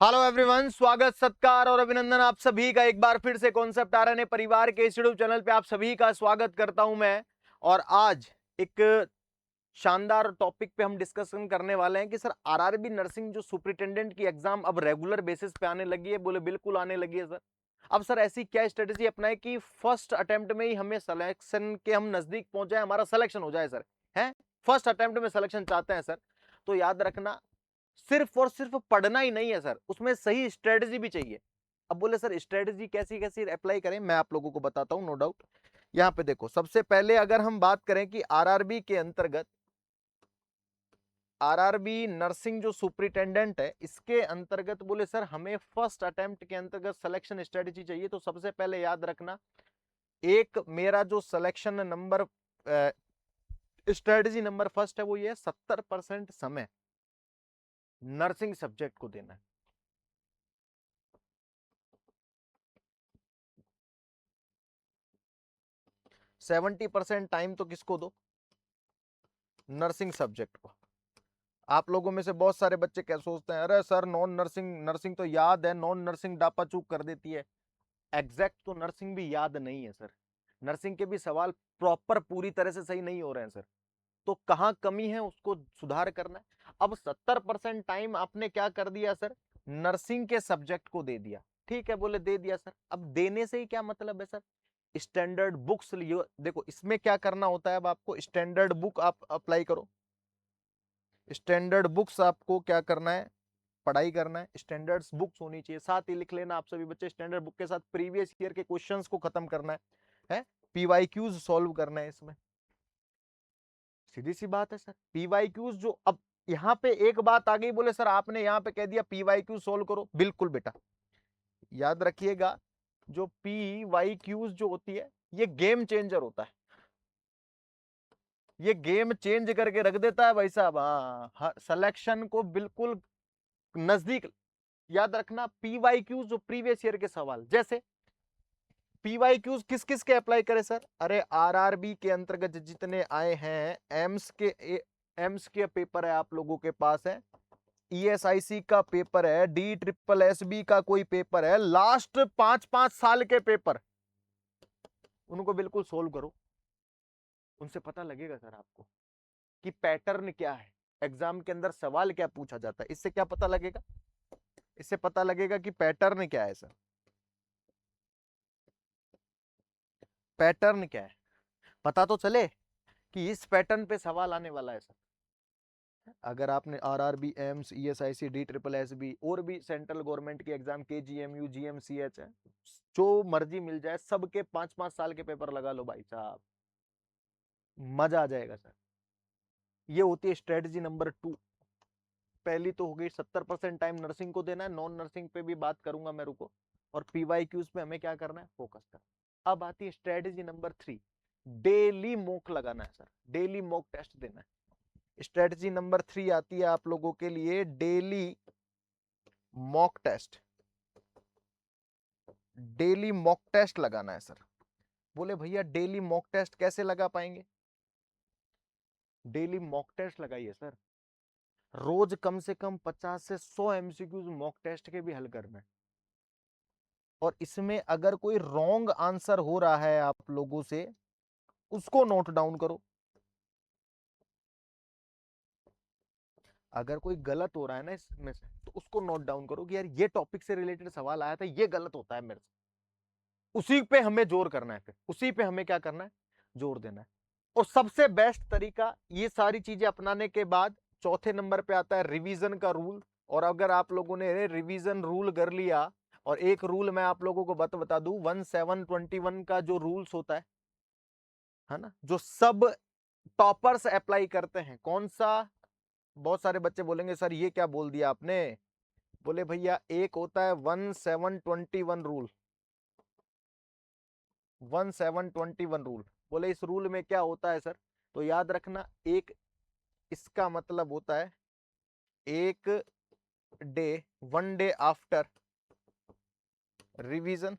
Hello everyone, स्वागत सत्कार और अभिनंदन आप सभी का एक बार फिर से कॉन्सेप्ट आरएनए परिवार के इस यूट्यूब चैनल पे आप सभी का स्वागत करता हूं मैं। और आज एक शानदार टॉपिक पे हम डिस्कशन करने वाले हैं कि सर आरआरबी नर्सिंग जो सुपरिटेंडेंट की एग्जाम अब रेगुलर बेसिस पे आने लगी है। बोले बिल्कुल आने लगी है सर। अब सर ऐसी क्या स्ट्रेटेजी अपनाए कि फर्स्ट अटेम्प्ट में ही हमें सिलेक्शन के हम नजदीक पहुंच जाए, हमारा सिलेक्शन हो जाए सर। है फर्स्ट अटेम्प्ट में सिलेक्शन चाहते हैं सर, तो याद रखना सिर्फ और सिर्फ पढ़ना ही नहीं है सर, उसमें सही स्ट्रेटजी भी चाहिए। अब बोले सर स्ट्रेटजी कैसी कैसी अप्लाई करें, मैं आप लोगों को बताता हूं नो डाउट। यहां पे देखो, सबसे पहले अगर हम बात करें कि आरआरबी के अंतर्गत आरआरबी नर्सिंग जो सुपरिटेंडेंट है इसके अंतर्गत बोले सर हमें फर्स्ट अटेम्प्ट के अंतर्गत सिलेक्शन स्ट्रेटजी चाहिए। तो सबसे पहले याद रखना, एक मेरा जो selection number strategy number first है वो ये 70% समय नर्सिंग सब्जेक्ट को देना है। 70% टाइम तो किसको दो? नर्सिंग सब्जेक्ट को। आप लोगों में से बहुत सारे बच्चे क्या सोचते हैं, अरे सर नॉन नर्सिंग, नर्सिंग तो याद है, नॉन नर्सिंग डापा चूक कर देती है। एग्जैक्ट तो नर्सिंग भी याद नहीं है सर। नर्सिंग के भी सवाल प्रॉपर पूरी तरह से सही नहीं हो रहे हैं सर। तो कहां कमी है उसको सुधार करना है। अब 70% टाइम आपने क्या कर दिया सर, नर्सिंग के सब्जेक्ट को दे दिया। ठीक है, बोले दे दिया सर। अब देने से ही क्या मतलब है सर, स्टैंडर्ड बुक्स लियो। देखो इसमें क्या करना होता है, अब आपको स्टैंडर्ड बुक आप अप्लाई करो। स्टैंडर्ड बुक्स आपको क्या करना है, पढ़ाई करना है। स्टैंडर्ड्स बुक्स होनी चाहिए, साथ ही लिख लेना आप सभी बच्चे, स्टैंडर्ड बुक के साथ प्रीवियस ईयर के क्वेश्चंस को खत्म करना है पीवाईक्यूज सॉल्व करना है इसमें। सीधी सी बात है सर, पीवाईक्यूज जो अब यहाँ पे एक बात आ गई, बोले सर आपने यहाँ पे कह दिया पीवाईक्यू सोल्व करो। बिल्कुल बेटा, याद रखिएगा, जो पीवाईक्यूज जो होती है ये गेम चेंजर होता है। ये गेम चेंज करके रख देता है भाई साहब। हाँ, सिलेक्शन को बिल्कुल नजदीक। याद रखना, पीवाईक्यूज जो प्रीवियस ईयर के सवाल, जैसे पीवाईक्यूज किस किस के अप्लाई करे सर, अरे आरआरबी के अंतर्गत जितने आए हैं, एम्स के पेपर है आप लोगों के पास है, ईएसआईसी का पेपर है, डी ट्रिपल एस बी का कोई पेपर है, लास्ट 5-5 साल के पेपर, उनको बिल्कुल सोल्व करो। उनसे पता लगेगा सर आपको कि पैटर्न क्या है, एग्जाम के अंदर सवाल क्या पूछा जाता है। इससे क्या पता लगेगा, इससे पता लगेगा कि पैटर्न क्या है सर। पैटर्न क्या है पता तो चले कि इस पैटर्न पे सवाल आने वाला है सर। अगर आपने RRB, AIIMS, ESIC, D triple S B और भी सेंट्रल गवर्नमेंट की एग्जाम, केजीएमयू, जीएमसीएच है, जो मर्जी मिल जाए, सबके 5-5 साल के पेपर लगा लो भाई साहब, मजा आ जाएगा सर। ये होती है स्ट्रेटजी नंबर 2। पहली तो हो गई, 70% टाइम नर्सिंग को देना है, नॉन नर्सिंग पे भी बात करूंगा मैं, रुको। और पीवाईक्यूज पे हमें क्या करना है, फोकस करना। अब आती है स्ट्रेटजी नंबर 3, डेली मॉक लगाना है सर, डेली मॉक टेस्ट देना है। स्ट्रेटजी नंबर 3 आती है आप लोगों के लिए, daily mock test. Daily mock test लगाना है सर। बोले भैया डेली मॉक टेस्ट कैसे लगा पाएंगे, डेली मॉक टेस्ट लगाइए सर। रोज कम से कम 50 से 100 एमसीक्यूज मॉक टेस्ट के भी हल करना है। और इसमें अगर कोई रॉन्ग आंसर हो रहा है आप लोगों से, उसको नोट डाउन करो। अगर कोई गलत हो रहा है ना इसमें से, तो उसको नोट डाउन करो कि यार ये टॉपिक से रिलेटेड सवाल आया था, ये गलत होता है मेरे से। उसी पे हमें जोर करना है, फिर उसी पे हमें क्या करना है, जोर देना है। और सबसे बेस्ट तरीका ये सारी चीजें अपनाने के बाद चौथे नंबर पे आता है रिवीजन का रूल। और अगर आप लोगों ने रिवीजन रूल कर लिया, और एक रूल मैं आप लोगों को बता दूं, 1721 का जो रूल्स होता है ना, जो सब टॉपर्स अप्लाई करते हैं, कौन सा? बहुत सारे बच्चे बोलेंगे सर ये क्या बोल दिया आपने। बोले भैया एक होता है 1721 रूल, 1721 रूल। बोले इस रूल में क्या होता है सर, तो याद रखना, एक इसका मतलब होता है एक day, 1 day after revision,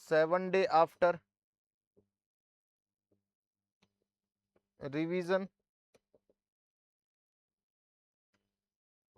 7 day after revision,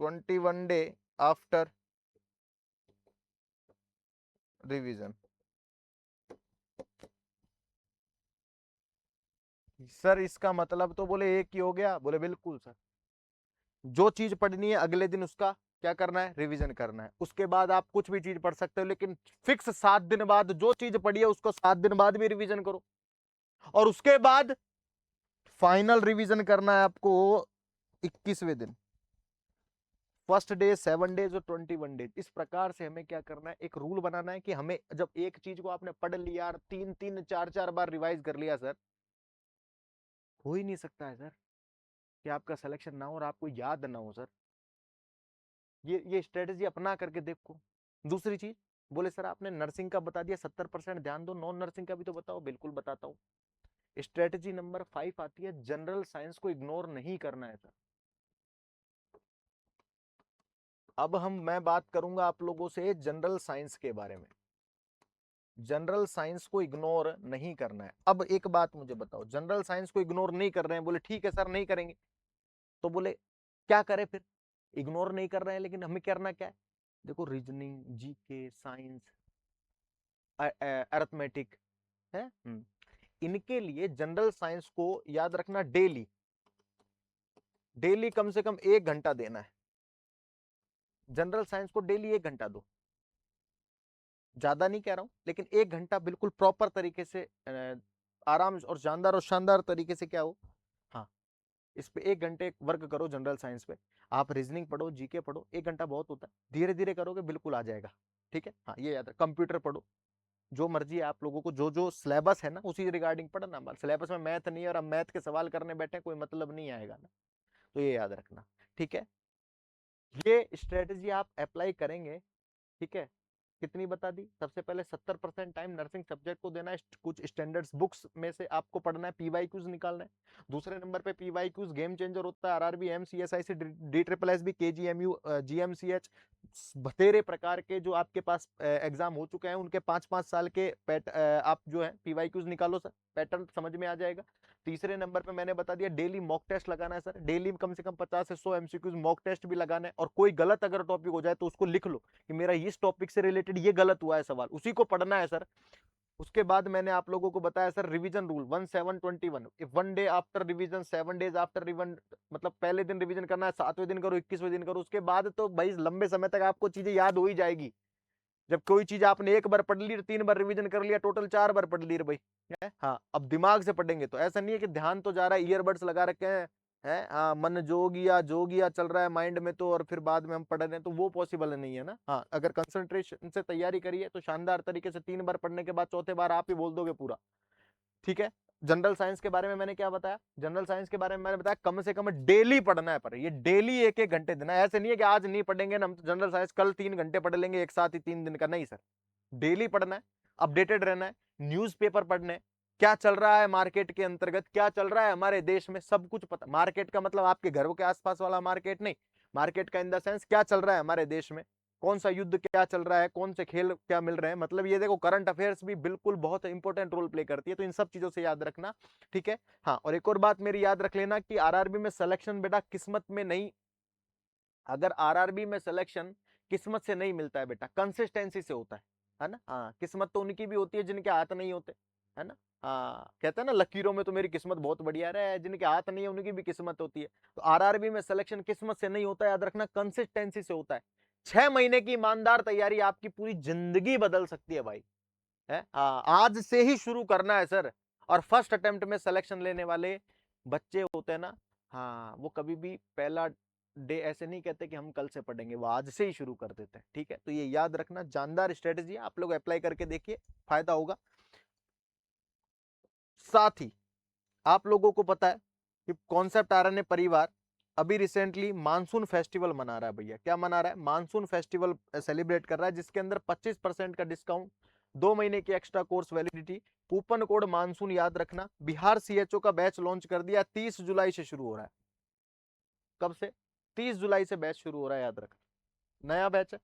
21 day after revision. Sir इसका मतलब तो बोले एक ही हो गया, बोले बिल्कुल सर। जो चीज पढ़नी है अगले दिन उसका क्या करना है, रिवीजन करना है। उसके बाद आप कुछ भी चीज पढ़ सकते हो, लेकिन फिक्स 7 दिन बाद जो चीज पढ़ी है उसको 7 दिन बाद भी रिवीजन करो। और उसके बाद फाइनल रिवीजन करना है आपको 21वें दिन। फर्स्ट डे 7 डेज और 21 डेज। इस प्रकार से हमें क्या करना है, एक रूल बनाना है कि हमें जब एक चीज को आपने पढ़ लिया, 3-3 4-4 बार रिवाइज कर लिया सर, हो ही नहीं सकता है सर कि आपका सिलेक्शन ना हो और आपको याद ना हो सर। ये स्ट्रेटेजी अपना करके देखो। दूसरी चीज, बोले सर आपने नर्सिंग का बता दिया, 70% ध्यान दो, नॉन नर्सिंग का भी तो बताओ। बिल्कुल बताता हूँ। स्ट्रेटेजी नंबर 5 आती है, जनरल साइंस को इग्नोर नहीं करना है सर। अब मैं बात करूंगा आप लोगों से जनरल साइंस के बारे में। जनरल साइंस को इग्नोर नहीं करना है। अब एक बात मुझे बताओ, जनरल साइंस को इग्नोर नहीं कर रहे हैं, बोले ठीक है सर नहीं करेंगे, तो बोले क्या करें फिर? इग्नोर नहीं कर रहे हैं, लेकिन हमें करना क्या है? देखो, रीजनिंग, जीके, साइंस, अरिथमेटिक है, इनके लिए जनरल साइंस को याद रखना, डेली डेली कम से कम 1 घंटा देना है। जनरल साइंस को डेली 1 घंटा दो। ज्यादा नहीं कह रहा हूं, लेकिन 1 घंटा बिल्कुल प्रॉपर तरीके से, आराम और शानदार तरीके से क्या हो, हाँ, इस पे 1 घंटे वर्क करो जनरल साइंस पे। आप रीजनिंग पढ़ो, जीके पढ़ो, 1 घंटा बहुत होता है, धीरे धीरे करोगे बिल्कुल आ जाएगा। ठीक है, हाँ ये याद है। कंप्यूटर पढ़ो, जो मर्जी है आप लोगों को, जो जो सिलेबस है ना उसी रिगार्डिंग पढ़ना। सिलेबस में मैथ नहीं है और अब मैथ के सवाल करने बैठे, कोई मतलब नहीं आएगा ना, तो ये याद रखना। ठीक है, ये स्ट्रेटेजी आप अप्लाई करेंगे। ठीक है, कितनी बता दी? सबसे पहले 70% टाइम नर्सिंग सब्जेक्ट को देना है, कुछ स्टैंडर्ड्स बुक्स में से आपको पढ़ना है, पीवाई क्यूज निकालना है। दूसरे नंबर पे पीवाई क्यूज गेम चेंजर होता है, RRB, MCSIC, D triple S B, KGMU, GMCH, बतेरे प्रकार के जो आपके पास एग्जाम हो चुके हैं, उनके 5-5 साल के आप जो है पीवाई क्यूज निकालो सर, पैटर्न समझ में आ जाएगा। तीसरे नंबर पे मैंने बता दिया, डेली मॉक टेस्ट लगाना है सर। डेली कम से कम 50 से 100 एमसीक्यूज मॉक टेस्ट भी लगाना है, और कोई गलत अगर टॉपिक हो जाए तो उसको लिख लो कि मेरा इस टॉपिक से रिलेटेड ये गलत हुआ है सवाल, उसी को पढ़ना है सर। उसके बाद मैंने आप लोगों को बताया sir, revision rule 1721, if 1 day after revision, 7 days after revision, मतलब पहले दिन रिवीजन करना है, 7वें दिन करो, 21वें दिन करो। उसके बाद तो भाई लंबे समय तक आपको चीजें याद हो ही जाएगी। जब कोई चीज आपने 1 बार पढ़ ली, 3 बार रिवीजन कर लिया, टोटल 4 बार पढ़ ली रे भाई, है? हाँ, अब दिमाग से पढ़ेंगे तो ऐसा नहीं है कि ध्यान तो जा रहा है, ईयरबड्स लगा रखे हैं, है, हाँ, मन जोगिया चल रहा है माइंड में, तो और फिर बाद में हम पढ़ रहे हैं, तो वो पॉसिबल नहीं है ना। हाँ, अगर कंसंट्रेशन से तैयारी करिए तो शानदार तरीके से 3 बार पढ़ने के बाद चौथे बार आप ही बोल दोगे पूरा। ठीक है, जनरल साइंस के बारे में मैंने क्या बताया? जनरल साइंस के बारे में मैंने बताया कम से कम डेली पढ़ना है, पर ये डेली 1-1 घंटे देना है। ऐसे नहीं है कि आज नहीं पढ़ेंगे ना हम तो जनरल साइंस, कल 3 घंटे पढ़ लेंगे एक साथ ही 3 दिन का, नहीं सर। डेली पढ़ना है, अपडेटेड रहना है, न्यूज़पेपर पढ़ने, क्या चल रहा है मार्केट के अंतर्गत, क्या चल रहा है हमारे देश में, सब कुछ पता। मार्केट का मतलब आपके घरों के आसपास वाला मार्केट नहीं, मार्केट का इन द सेंस क्या चल रहा है हमारे देश में, कौन सा युद्ध क्या चल रहा है, कौन से खेल क्या मिल रहे हैं, मतलब ये देखो करंट अफेयर्स भी बिल्कुल बहुत इंपॉर्टेंट रोल प्ले करती है, तो इन सब चीजों से याद रखना। ठीक है, हाँ, और एक और बात मेरी याद रख लेना कि आरआरबी में सिलेक्शन बेटा किस्मत में नहीं, अगर आरआरबी में सिलेक्शन किस्मत से नहीं मिलता है बेटा, कंसिस्टेंसी से होता है ना। हाँ, किस्मत तो उनकी भी होती है जिनके हाथ नहीं होते, है ना। हाँ, कहते हैं ना लकीरों में तो मेरी किस्मत बहुत बढ़िया है, जिनके हाथ नहीं है उनकी भी किस्मत होती है। तो आरआरबी में सिलेक्शन किस्मत से नहीं होता है, याद रखना, कंसिस्टेंसी से होता है। 6 महीने की ईमानदार तैयारी आपकी पूरी जिंदगी बदल सकती है भाई, है। आज से ही शुरू करना है सर। और फर्स्ट अटेम्प्ट में सिलेक्शन लेने वाले बच्चे होते हैं ना, हाँ, वो कभी भी पहला डे ऐसे नहीं कहते कि हम कल से पढ़ेंगे, वो आज से ही शुरू कर देते हैं। ठीक है, तो ये याद रखना, जानदार स्ट्रेटेजी आप लोग अप्लाई करके देखिए, फायदा होगा। साथ ही आप लोगों को पता है कि कॉन्सेप्ट आरएनए परिवार अभी रिसेंटली मानसून फेस्टिवल मना रहा है भैया। क्या मना रहा है? मानसून फेस्टिवल सेलिब्रेट कर रहा है, जिसके अंदर 25% का डिस्काउंट, 2 महीने की extra course validity, coupon code monsoon याद रखना। बिहार सीएचओ का बैच लॉन्च कर दिया, 30 जुलाई से शुरू हो रहा है। कब से? 30 जुलाई से बैच शुरू हो रहा है, याद रखना, नया बैच है।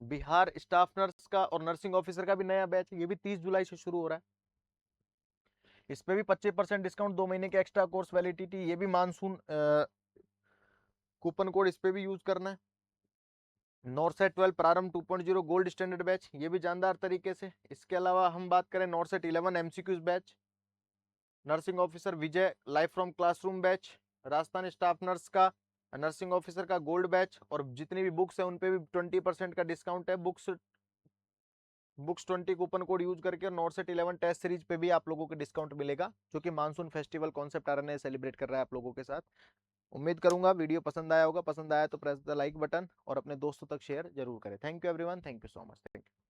बिहार स्टाफ नर्स का और नर्सिंग ऑफिसर का भी नया बैच है, ये भी 30 जुलाई से शुरू हो रहा है। इस पे भी 25% डिस्काउंट, 2 महीने के एक्स्ट्रा कोर्स वैलिडिटी, ये भी मानसून कूपन कोड इस पे भी यूज करना है। नॉरसेट 12 प्रारंभ 2.0 गोल्ड स्टैंडर्ड बैच, ये भी जानदार तरीके से। इसके अलावा हम बात करें NORCET 11 MCQs batch, nursing officer Vijay live from classroom batch, Rajasthan staff nurse का नर्सिंग ऑफिसर का गोल्ड बैच, और जितनी भी बुक्स है उन पे भी 20% का डिस्काउंट है। बुक्स 20 कूपन कोड यूज करके, और नॉरसेट 11 टेस्ट सीरीज पे भी आप लोगों को डिस्काउंट मिलेगा, जो कि मानसून फेस्टिवल कॉन्सेप्ट आर सेलिब्रेट कर रहा है आप लोगों के साथ। उम्मीद करूंगा वीडियो पसंद आया होगा, पसंद आया तो प्रेस द लाइक बटन और अपने दोस्तों तक शेयर जरूर करें। Thank you everyone, thank you so much, thank you.